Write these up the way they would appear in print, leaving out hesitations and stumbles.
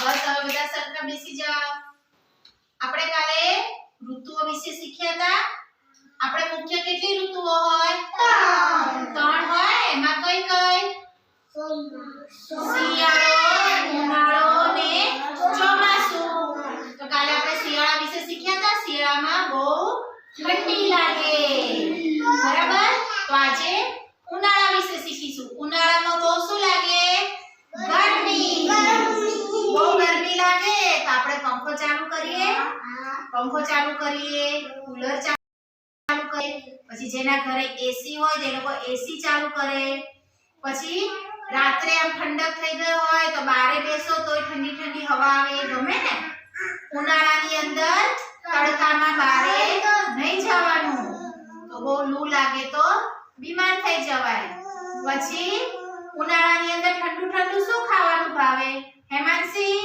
બસ હવે બધા સરખા બેસી જાઓ. આપણે કાલે ઋતુઓ વિશે શીખ્યા હતા. આપણે મુખ્ય કેટલી ઋતુઓ હોય? ત્રણ હોય. એમાં કઈ કઈ? શિયાળો, ઉનાળો ને ચોમાસું. તો કાલે આપણે શિયાળા વિશે શીખ્યા હતા. શિયાળામાં બહુ ઠંડી લાગે, બરાબર? તો આજે ઉનાળા વિશે શીખીશું. ઉનાળામાં બહુ શું લાગે? ગરમી. બહુ ગરમી લાગે તો આપણે પંખો ચાલુ કરીએ, કુલર ચાલુ કરીએ. પછી જેના ઘરે એસી હોય તે લોકો એસી ચાલુ કરે. પછી રાત્રે આમ ઠંડક થઈ ગઈ હોય તો બારે બેસો તોય ઠંડી ઠંડી હવા આવે, ગમે ને? ઉનાળાની અંદર તડકામાં બારે નહીં જવાનું, તો બહુ લૂ લાગે તો બીમાર થઈ જવાય. પછી ઉનાળાની અંદર ઠંડુ ઠંડુ શું ખાવાનું ભાવે? હેમાંસી,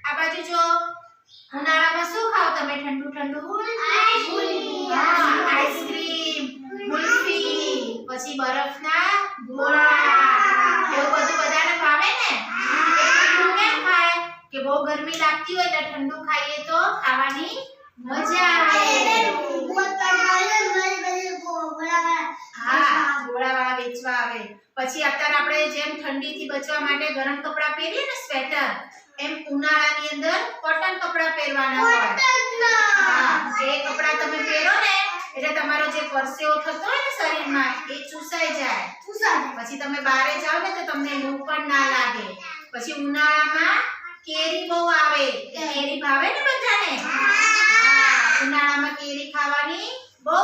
આ બાજુ જો. ઉનાળામાં શું ખાવ તમે ઠંડુ ઠંડુ? આઈસ્ક્રીમ, કુલ્ફી, પછી બરફના ગોળા, એવું બધું બધાને ભાવે ને? ઠંડુ કેમ ખાય? કે બહુ ગરમી લાગતી હોય એટલે ઠંડુ ખાઈએ તો ખાવાની મજા આવે. હા, ગોળાવાળા વેચવા આવે. પછી અત્યારે આપણે જેમ ઠંડીથી બચવા માટે ગરમ કપડાં પહેરીએ ને, સ્વેટર, એમ ઉનાળાની અંદર કોટન કપડાં પહેરવાના હોય. હા, એ કપડાં તમે પહેરો ને એટલે તમારો જે પરસેવો થતો હોય ને શરીરમાં એ ચૂસાઈ જાય. પછી તમે બહાર જાઓ ને તો તમને લૂ પણ ના લાગે. પછી ઉનાળામાં કેરી બહુ આવે. કેરી ભાવે ને બધાને? હા, ઉનાળામાં કેરી ખાવાની બહુ